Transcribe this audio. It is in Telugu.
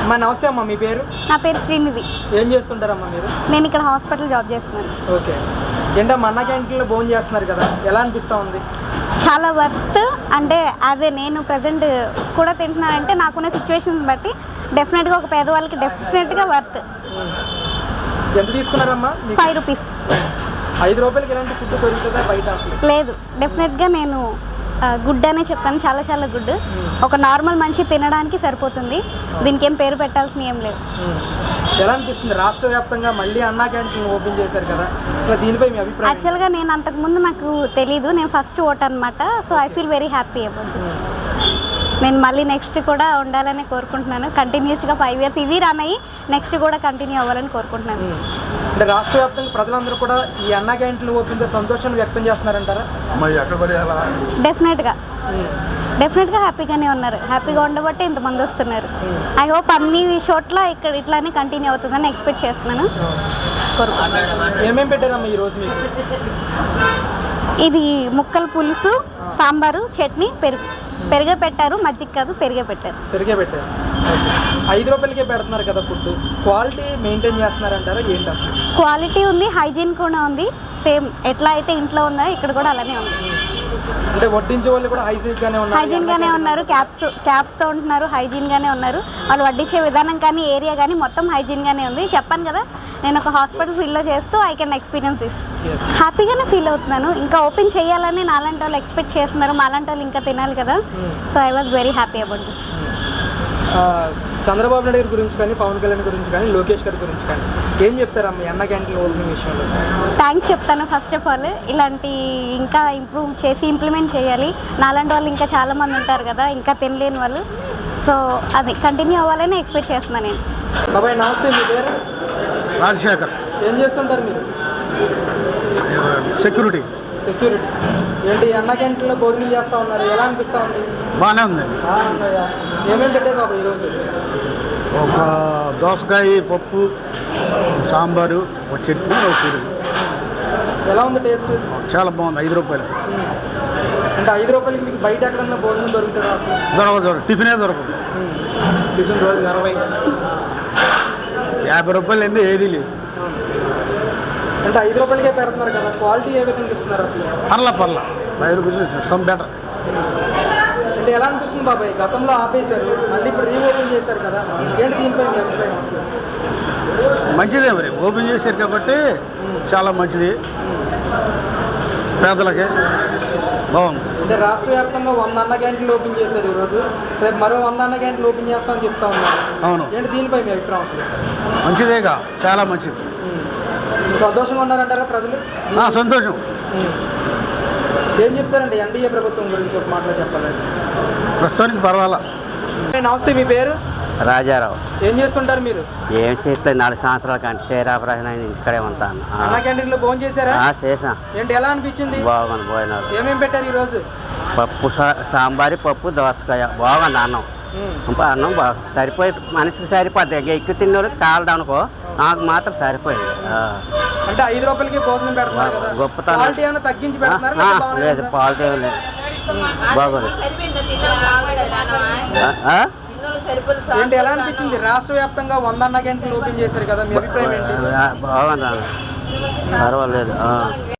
అమ్మా నమస్తే అమ్మా, మీ పేరు? నా పేరు శ్రీనిధి. ఏం చేస్తుంటారమ్మా మీరు? నేను ఇక్కడ హాస్పిటల్ జాబ్ చేస్తున్నాను. ఓకే. ఏంటమ్మా అన్న క్యాంటీన్లో భోజనం చేస్తున్నారు కదా, ఎలా అనిపిస్తూ ఉంది? చాలా వర్త్. అంటే అదే నేను ప్రజెంట్ కూడా తింటున్నానంటే నాకున్న సిచ్యువేషన్స్ బట్టి డెఫినెట్గా ఒక పేదవాళ్ళకి డెఫినెట్గా వర్త్. ఎంత తీసుకున్నారమ్మా? 5 రూపీస్. 5 రూపాయలకి ఎలాంటి ఫుడ్ దొరుకుతుందా బయట? అసలు లేదు. డెఫినెట్గా నేను గుడ్ అనే చెప్తాను. చాలా చాలా గుడ్. ఒక నార్మల్ మనిషి తినడానికి సరిపోతుంది. దీనికి ఏం పేరు పెట్టాల్సిన ఏం లేదు. ఎలా అనిపిస్తుంది? రాష్ట్ర వ్యాప్తంగా మళ్ళీ అన్నా క్యాంటీన్ ఓపెన్ చేశారు కదా, అసలు దీనిపై మీ అభిప్రాయం? యాక్చువల్గా నేను అంతకుముందు నాకు తెలీదు. నేను ఫస్ట్ ఓట్ అనమాట. So I feel very happy about this. నేను మళ్ళీ నెక్స్ట్ కూడా ఉండాలని కోరుకుంటున్నాను. కంటిన్యూస్గా 5 ఇయర్స్ ఇది రన్ అయ్యి నెక్స్ట్ కూడా కంటిన్యూ అవ్వాలని కోరుకుంటున్నాను. అంటే రాష్ట్ర వ్యాప్తంగా ప్రజలందరూ కూడా ఈ అన్నా క్యాంటీన్లు ఓపెన్ చేసి సంతోషాన్ని వ్యక్తం చేస్తున్నారంటారా? డెఫినెట్గా హ్యాపీగానే ఉన్నారు. హ్యాపీగా ఉండబట్టే ఇంతమంది వస్తున్నారు. ఐ హోప్ అన్ని చోట్ల ఇక్కడ ఇట్లానే కంటిన్యూ అవుతుందని ఎక్స్పెక్ట్ చేస్తున్నాను, కోరుకుంటున్నాను. ఏమేమి పెట్టారమ్మా ఈరోజు మీకు? ఇది ముక్కల పులుసు, సాంబారు, చట్నీ, పెరుగే పెట్టారు. మజ్జిగ కాదు, పెరిగే పెట్టారు. 5 రూపాయలకే పెడుతున్నారు కదా ఫుడ్. క్వాలిటీ మెయింటైన్ చేస్తున్నారంటారా ఏంటి అసలు? క్వాలిటీ ఉంది, హైజీన్ కూడా ఉంది. సేమ్ ఎట్లా అయితే ఇంట్లో ఉందో ఇక్కడ కూడా అలానే ఉంది. అంటే వడ్డించే వాళ్ళు కూడా హైజీన్గానే ఉన్నారు. క్యాప్స్తో ఉంటున్నారు, హైజీన్గానే ఉన్నారు. వాళ్ళు వడ్డించే విధానం కానీ ఏరియా కానీ మొత్తం హైజీన్గానే ఉంది. చెప్పాను కదా, నేను ఒక హాస్పిటల్ ఫీల్డ్లో చేస్తూ ఐ కెన్ ఎక్స్పీరియన్స్ దిస్. హ్యాపీగానే ఫీల్ అవుతున్నాను. ఇంకా ఓపెన్ చేయాలని నాలాంటి వాళ్ళు ఎక్స్పెక్ట్ చేస్తున్నారు. మాలాంటి వాళ్ళు ఇంకా తినాలి కదా. So I was very happy about this. Chandrababu Naidu గారి గురించి కానీ, పవన్ కళ్యాణ్ గురించి కానీ, లోకేష్ గారి గురించి కానీ ఏం చెప్తారమ్మా అన్న క్యాంటీన్ ఓపెనింగ్ విషయంలో? థ్యాంక్స్ చెప్తాను. ఫస్ట్ ఆఫ్ ఆల్ ఇలాంటి ఇంకా ఇంప్రూవ్ చేసి ఇంప్లిమెంట్ చేయాలి. నాలాంటి వాళ్ళు ఇంకా చాలామంది ఉంటారు కదా ఇంకా తినలేని వాళ్ళు. సో అది కంటిన్యూ అవ్వాలని ఎక్స్పెక్ట్ చేస్తున్నాను నేను. బాబాయ్ నమస్తే, మీ పేరు? రాజశేఖర్. ఏం చేస్తుంటారు మీరు? సెక్యూరిటీ. ఏంటి అన్న క్యాంటీన్లో భోజనం చేస్తూ ఉన్నారు, ఎలా అనిపిస్తూ ఉంది? బాగానే ఉందండి. ఏమేమి పెట్టారు బాబు ఈరోజు? ఒక దోసకాయ పప్పు, సాంబారు, ఒక చట్నీ, ఒక పెరుగు. ఎలా ఉంది టేస్ట్? చాలా బాగుంది. 5 రూపాయలు. అంటే 5 రూపాయలకి మీకు బయట ఎక్కడన్నా భోజనం దొరుకుతుందా అసలు? దొరకదు. టిఫినే దొరకదు. టిఫిన్ రోజు 40. 50 రూపాయలు ఏంది ఏదీ లేదు. అంటే 5 రూపాయలకే పెడుతున్నారు కదా, క్వాలిటీ ఏ విధంగా ఇస్తున్నారు అసలు? పర్లా 5 రూపీస్ సమ్ బెటర్. అంటే ఎలా అనిపిస్తుంది బాబాయ్? గతంలో ఆపేశారు, మళ్ళీ ఇప్పుడు రీఓపెన్ చేశారు కదా, ఏంటి దీనిపై మీ అభిప్రాయం? మంచిదే, మరి ఓపెన్ చేశారు కాబట్టి చాలా మంచిది. పేదలకి బాగుంది. అంటే రాష్ట్ర వ్యాప్తంగా 100 అన్న క్యాంటీన్లు ఓపెన్ చేశారు ఈరోజు. రేపు మరో 100 అన్న క్యాంటీన్లు ఓపెన్ చేస్తామని చెప్తా ఉన్నారు. అవును. ఏంటి దీనిపై మీ అభిప్రాయం అసలు? మంచిదేగా, చాలా మంచిది. సంతోషంగా ఉన్నారంటారా ప్రజలు? సంతోషం. ఏం చెప్తారండి ఎన్డీఏ ప్రభుత్వం గురించి ఒక మాటలో చెప్పాలండి? ప్రస్తుతానికి పర్వాలా. నమస్తే, మీ పేరు? రాజారావు. ఏం చేస్తుంటారు మీరు? ఏం చేయట్లేదు, 4 సంవత్సరాల కానీ ఆపరేషన్ అయింది, ఇక్కడే ఉంటాను. అన్న క్యాంటీన్లో భోజనం చేశారా? చేసా. ఏంటి ఎలా అనిపించింది? బాగుంది. భోజనాలు ఏమేమి పెట్టారు ఈరోజు? పప్పు, సాంబారి, పప్పు, దోసకాయ. బాగుంది. అన్నం బాగా సరిపోయి మనిషికి సరిపోద్ది. ఎక్కువ తిన్నోళ్ళకి చాలదు అనుకో, నాకు మాత్రం సరిపోయింది. అంటే 5 రూపాయలకి భోజనం పెడుతున్నారు కదా, గొప్పతనం. క్వాలిటీ ఏమైనా తగ్గించి పెడుతున్నారు? లేదు, క్వాలిటీ లేదు. బాగుంది. ఏంటి ఎలా అనిపించింది? రాష్ట్ర వ్యాప్తంగా 100 అన్న క్యాంటీన్లు ఓపెన్ చేశారు కదా, మీ అభిప్రాయం ఏంటి? బాగుంది, పర్వాలేదు.